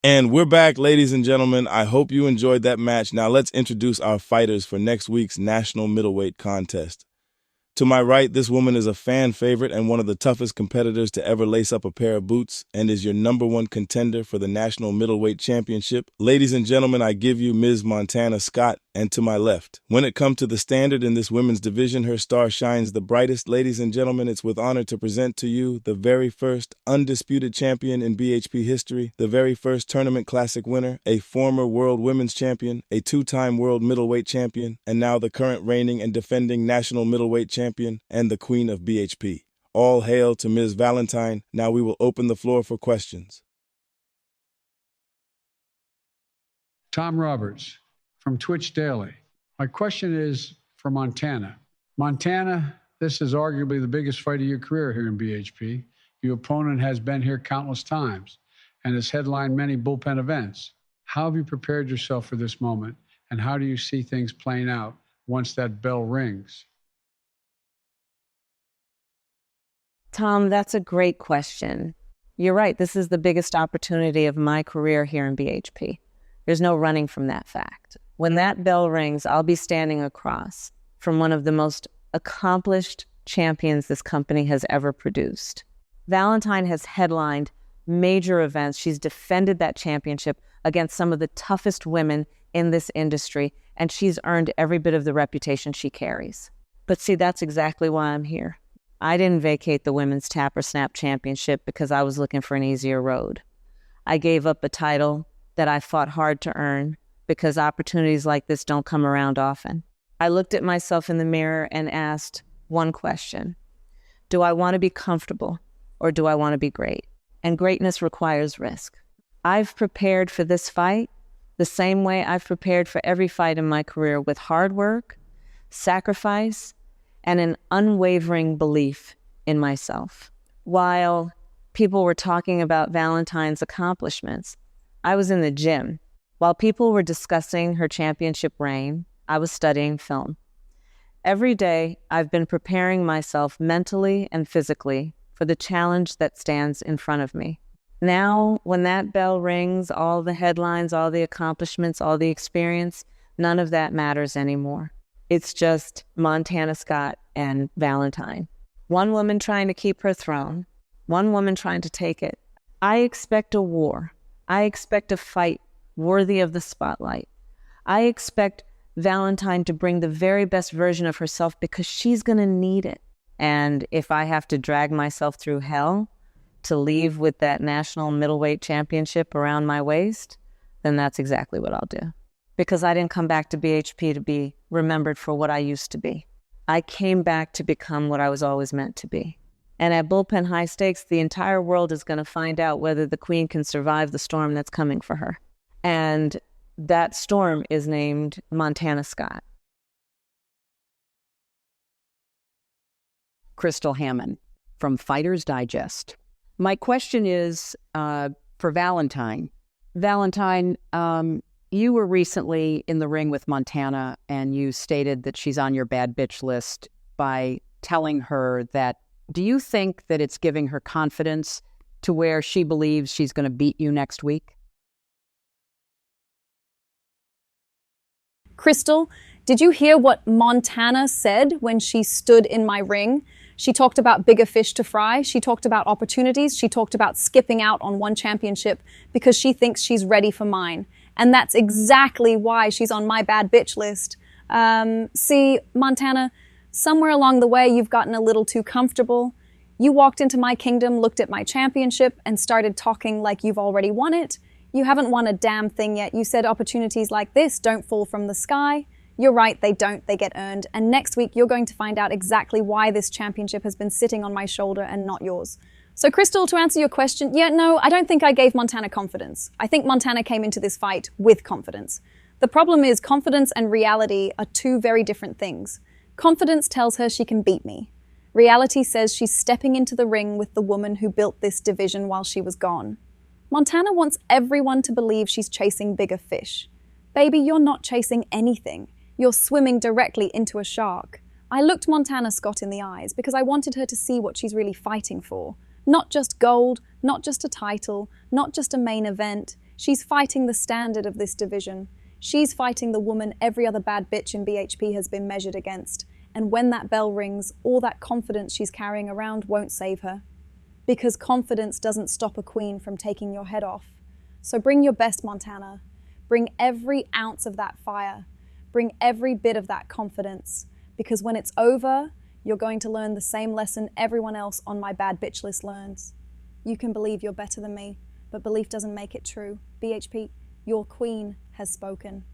And we're back, ladies and gentlemen. I hope you enjoyed that match. Now let's introduce our fighters for next week's National Middleweight Contest. To my right, this woman is a fan favorite and one of the toughest competitors to ever lace up a pair of boots and is your number one contender for the National Middleweight Championship. Ladies and gentlemen, I give you Ms. Montana Scott, and to my left. When it comes to the standard in this women's division, her star shines the brightest. Ladies and gentlemen, it's with honor to present to you the very first undisputed champion in BHP history, the very first tournament classic winner, a former world women's champion, a two-time world middleweight champion, and now the current reigning and defending national middleweight champion and the queen of BHP. All hail to Ms. Valentine. Now we will open the floor for questions. Tom Roberts from Twitch Daily. My question is for Montana. Montana, this is arguably the biggest fight of your career here in BHP. Your opponent has been here countless times and has headlined many bullpen events. How have you prepared yourself for this moment, and how do you see things playing out once that bell rings? Tom, that's a great question. You're right. This is the biggest opportunity of my career here in BHP. There's no running from that fact. When that bell rings, I'll be standing across from one of the most accomplished champions this company has ever produced. Valentine has headlined major events. She's defended that championship against some of the toughest women in this industry, and she's earned every bit of the reputation she carries. But see, that's exactly why I'm here. I didn't vacate the Women's Tap or Snap Championship because I was looking for an easier road. I gave up a title that I fought hard to earn because opportunities like this don't come around often. I looked at myself in the mirror and asked one question: do I want to be comfortable or do I want to be great? And greatness requires risk. I've prepared for this fight the same way I've prepared for every fight in my career, with hard work, sacrifice, and an unwavering belief in myself. While people were talking about Valentine's accomplishments, I was in the gym. While people were discussing her championship reign, I was studying film. Every day, I've been preparing myself mentally and physically for the challenge that stands in front of me. Now, when that bell rings, all the headlines, all the accomplishments, all the experience, none of that matters anymore. It's just Montana Scott and Valentine. One woman trying to keep her throne, one woman trying to take it. I expect a war. I expect a fight worthy of the spotlight. I expect Valentine to bring the very best version of herself because she's going to need it. And if I have to drag myself through hell to leave with that national middleweight championship around my waist, then that's exactly what I'll do. Because I didn't come back to BHP to be remembered for what I used to be. I came back to become what I was always meant to be. And at Bullpen High Stakes, the entire world is going to find out whether the Queen can survive the storm that's coming for her. And that storm is named Montana Scott. Crystal Hammond from Fighter's Digest. My question is for Valentine. Valentine, you were recently in the ring with Montana, and you stated that she's on your bad bitch list by telling her that, do you think that it's giving her confidence to where she believes she's going to beat you next week? Crystal, did you hear what Montana said when she stood in my ring? She talked about bigger fish to fry. She talked about opportunities. She talked about skipping out on one championship because she thinks she's ready for mine. And that's exactly why she's on my bad bitch list. See, Montana, somewhere along the way, you've gotten a little too comfortable. You walked into my kingdom, looked at my championship, and started talking like you've already won it. You haven't won a damn thing yet. You said opportunities like this don't fall from the sky. You're right, they don't, they get earned. And next week, you're going to find out exactly why this championship has been sitting on my shoulder and not yours. So Crystal, to answer your question, no, I don't think I gave Montana confidence. I think Montana came into this fight with confidence. The problem is confidence and reality are two very different things. Confidence tells her she can beat me. Reality says she's stepping into the ring with the woman who built this division while she was gone. Montana wants everyone to believe she's chasing bigger fish. Baby, you're not chasing anything. You're swimming directly into a shark. I looked Montana Scott in the eyes because I wanted her to see what she's really fighting for. Not just gold, not just a title, not just a main event. She's fighting the standard of this division. She's fighting the woman every other bad bitch in BHP has been measured against. And when that bell rings, all that confidence she's carrying around won't save her. Because confidence doesn't stop a queen from taking your head off. So bring your best, Montana. Bring every ounce of that fire. Bring every bit of that confidence. Because when it's over, you're going to learn the same lesson everyone else on my bad bitch list learns. You can believe you're better than me, but belief doesn't make it true. BHP, your queen has spoken.